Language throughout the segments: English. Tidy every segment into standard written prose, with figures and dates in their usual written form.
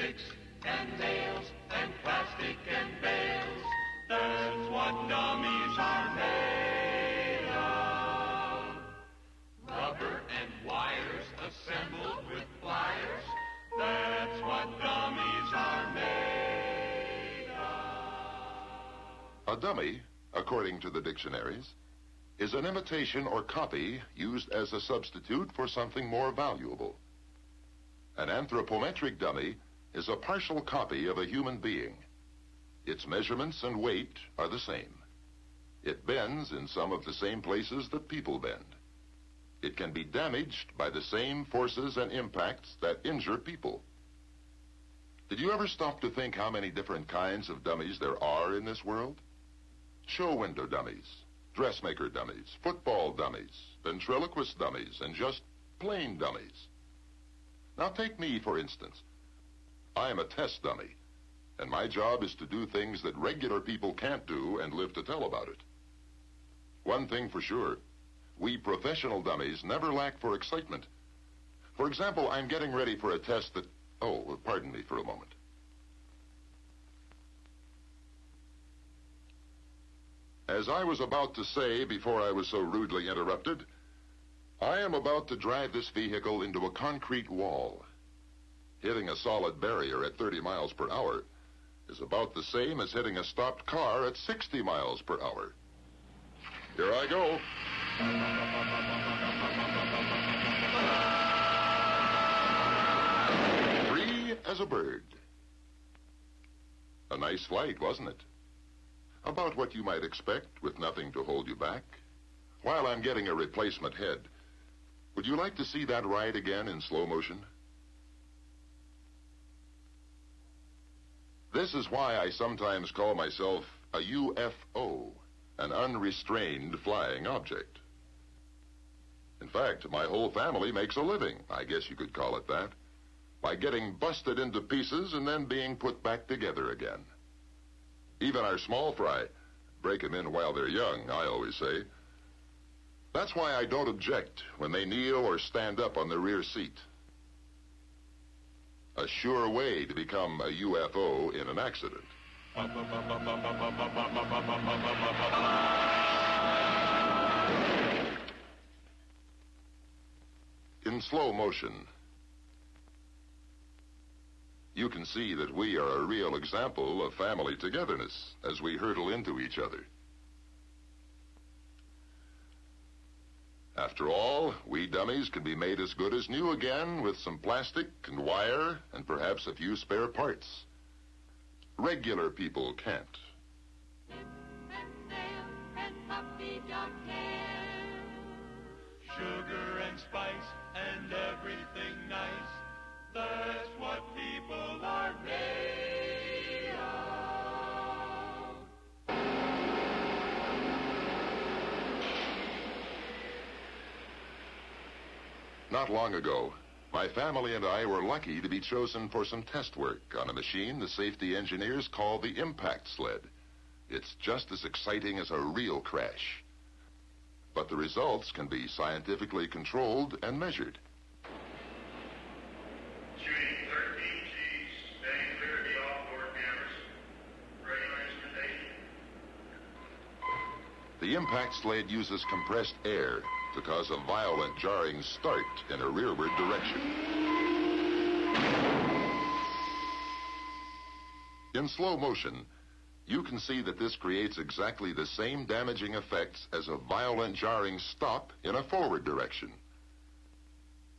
sticks and nails and plastic and bales. That's what dummies are made of. Rubber and wires assembled with pliers. That's what dummies are made of. A dummy, according to the dictionaries, is an imitation or copy used as a substitute for something more valuable. An anthropometric dummy is a partial copy of a human being. Its measurements and weight are the same. It bends in some of the same places that people bend. It can be damaged by the same forces and impacts that injure people. Did you ever stop to think how many different kinds of dummies there are in this world? Show window dummies, dressmaker dummies, football dummies, ventriloquist dummies, and just plain dummies. Now take me, for instance. I am a test dummy, and my job is to do things that regular people can't do and live to tell about it. One thing for sure, we professional dummies never lack for excitement. For example, I'm getting ready for a test that... Oh, pardon me for a moment. As I was about to say before I was so rudely interrupted, I am about to drive this vehicle into a concrete wall. Hitting a solid barrier at 30 miles per hour is about the same as hitting a stopped car at 60 miles per hour. Here I go. Free as a bird. A nice flight, wasn't it? About what you might expect with nothing to hold you back. While I'm getting a replacement head, would you like to see that ride again in slow motion? This is why I sometimes call myself a UFO, an unrestrained flying object. In fact, my whole family makes a living, I guess you could call it that, by getting busted into pieces and then being put back together again. Even our small fry, break them in while they're young, I always say. That's why I don't object when they kneel or stand up on the rear seat. A sure way to become a UFO in an accident. In slow motion, you can see that we are a real example of family togetherness as we hurtle into each other. After all, we dummies can be made as good as new again with some plastic and wire and perhaps a few spare parts. Regular people can't. Sugar and spice and everything nice. That's what people are made of. Not long ago, my family and I were lucky to be chosen for some test work on a machine the safety engineers call the impact sled. It's just as exciting as a real crash. But the results can be scientifically controlled and measured. Shooting 13Gs, staying clear of the off-board cameras. Regular instrumentation. The impact sled uses compressed air to cause a violent jarring start in a rearward direction. In slow motion, you can see that this creates exactly the same damaging effects as a violent jarring stop in a forward direction.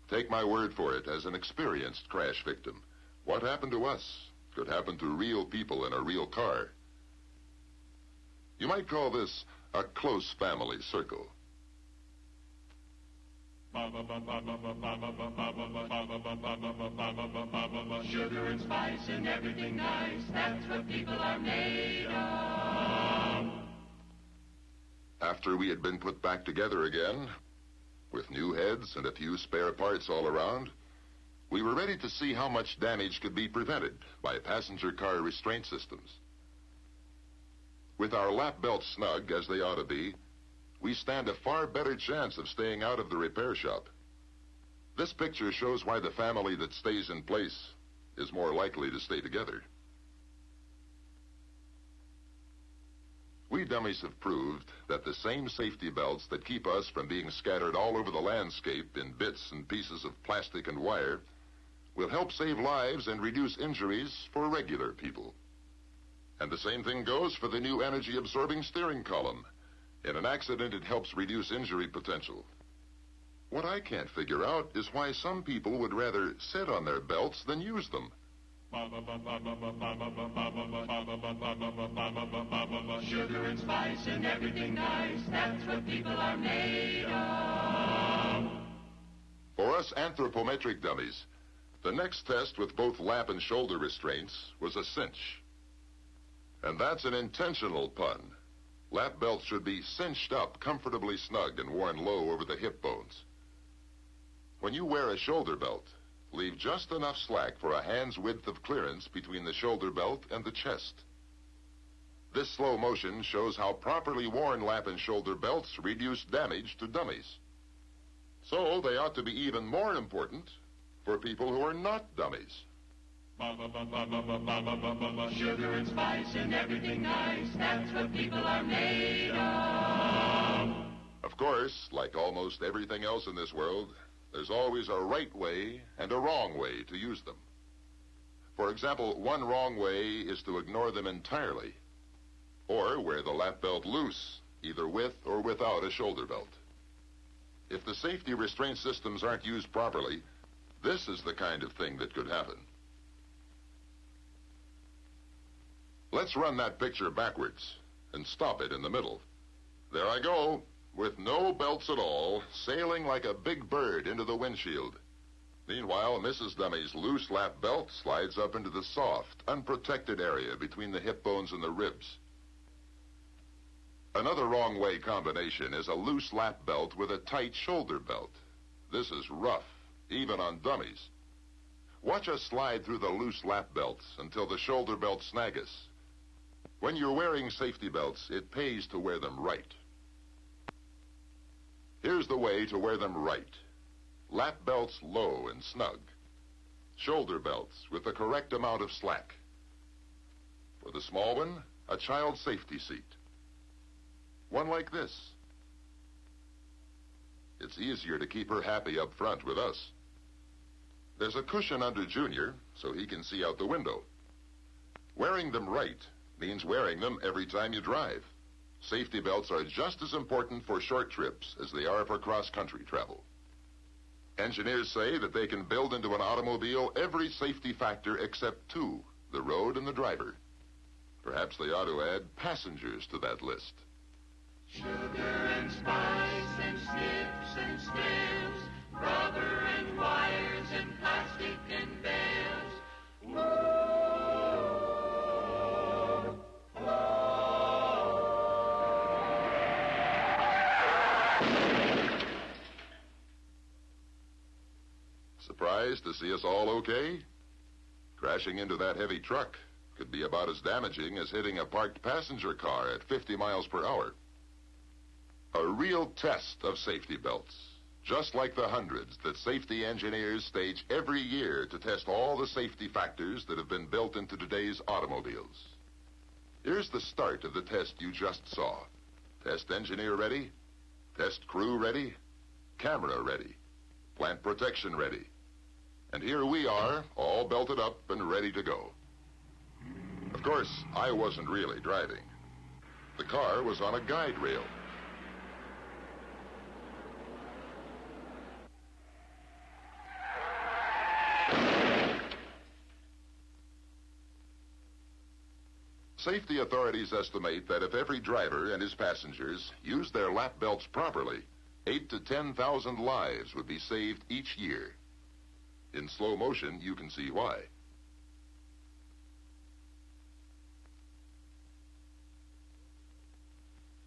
Take my word for it, as an experienced crash victim, what happened to us could happen to real people in a real car. You might call this a close family circle. Sugar and spice and everything nice. That's what people are made of. After we had been put back together again, with new heads and a few spare parts all around, we were ready to see how much damage could be prevented by passenger car restraint systems. With our lap belts snug, as they ought to be, we stand a far better chance of staying out of the repair shop. This picture shows why the family that stays in place is more likely to stay together. We dummies have proved that the same safety belts that keep us from being scattered all over the landscape in bits and pieces of plastic and wire will help save lives and reduce injuries for regular people. And the same thing goes for the new energy-absorbing steering column. In an accident, it helps reduce injury potential. What I can't figure out is why some people would rather sit on their belts than use them. Sugar and spice and everything nice, that's what people are made of. For us anthropometric dummies, the next test with both lap and shoulder restraints was a cinch. And that's an intentional pun. Lap belts should be cinched up comfortably snug and worn low over the hip bones. When you wear a shoulder belt, leave just enough slack for a hand's width of clearance between the shoulder belt and the chest. This slow motion shows how properly worn lap and shoulder belts reduce damage to dummies. So they ought to be even more important for people who are not dummies. Sugar and spice and everything nice, that's what people are made of. Of course, like almost everything else in this world, there's always a right way and a wrong way to use them. For example, one wrong way is to ignore them entirely, or wear the lap belt loose, either with or without a shoulder belt. If the safety restraint systems aren't used properly, this is the kind of thing that could happen. Let's run that picture backwards and stop it in the middle. There I go, with no belts at all, sailing like a big bird into the windshield. Meanwhile, Mrs. Dummy's loose lap belt slides up into the soft, unprotected area between the hip bones and the ribs. Another wrong way combination is a loose lap belt with a tight shoulder belt. This is rough, even on dummies. Watch us slide through the loose lap belts until the shoulder belts snag us. When you're wearing safety belts, it pays to wear them right. Here's the way to wear them right. Lap belts low and snug. Shoulder belts with the correct amount of slack. For the small one, a child safety seat. One like this. It's easier to keep her happy up front with us. There's a cushion under Junior, so he can see out the window. Wearing them right means wearing them every time you drive. Safety belts are just as important for short trips as they are for cross-country travel. Engineers say that they can build into an automobile every safety factor except two, the road and the driver. Perhaps they ought to add passengers to that list. Sugar and spice and snips and scales, rubber and wires and plastic and bales. Surprised to see us all okay? Crashing into that heavy truck could be about as damaging as hitting a parked passenger car at 50 miles per hour. A real test of safety belts, just like the hundreds that safety engineers stage every year to test all the safety factors that have been built into today's automobiles. Here's the start of the test you just saw. Test engineer ready, test crew ready, camera ready, plant protection ready. And here we are, all belted up and ready to go. Of course, I wasn't really driving. The car was on a guide rail. Safety authorities estimate that if every driver and his passengers used their lap belts properly, 8,000 to 10,000 lives would be saved each year. In slow motion, you can see why.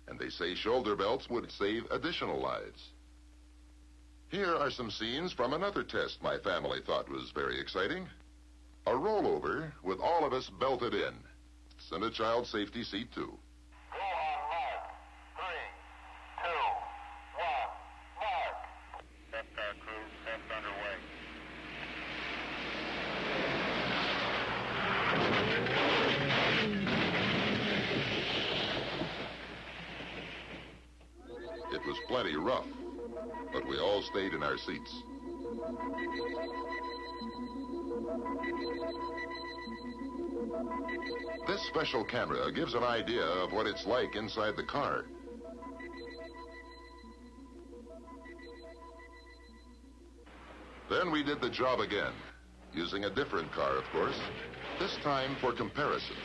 And they say shoulder belts would save additional lives. Here are some scenes from another test my family thought was very exciting. A rollover with all of us belted in. And a child safety seat, too. Go on mark. 3, 2, 1, mark. Test our crew. Test underway. mighty rough, but we all stayed in our seats. This special camera gives an idea of what it's like inside the car. Then we did the job again, using a different car, of course, this time for comparison.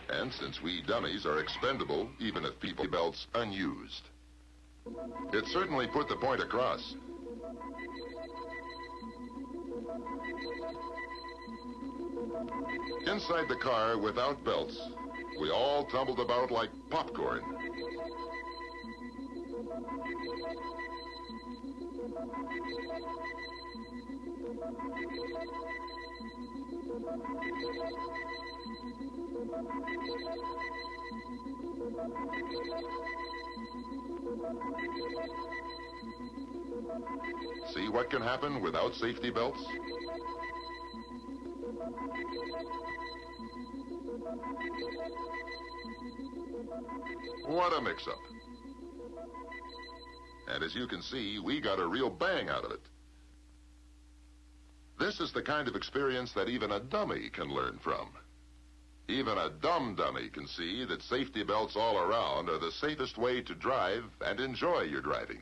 And since we dummies are expendable, even if people belts unused. It certainly put the point across. Inside the car, without belts, we all tumbled about like popcorn. See what can happen without safety belts? What a mix-up. And as you can see, we got a real bang out of it. This is the kind of experience that even a dummy can learn from. Even a dumb dummy can see that safety belts all around are the safest way to drive and enjoy your driving.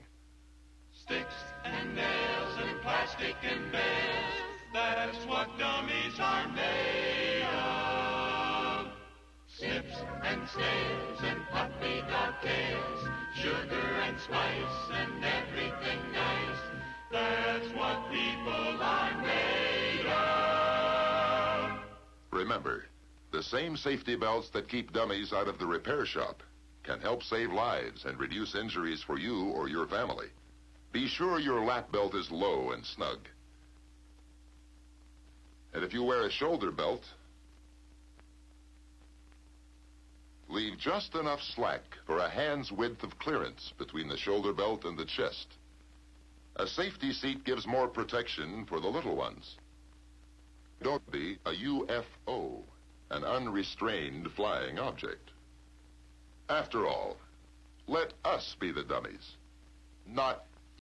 Sticks and nails and plastic and bales, that's what dummies are made of. Snips and snails and puppy dog tails, sugar and spice and everything nice, that's what people are made of. Remember, the same safety belts that keep dummies out of the repair shop can help save lives and reduce injuries for you or your family. Be sure your lap belt is low and snug. And if you wear a shoulder belt, leave just enough slack for a hand's width of clearance between the shoulder belt and the chest. A safety seat gives more protection for the little ones. Don't be a UFO, an unrestrained flying object. After all, let us be the dummies, not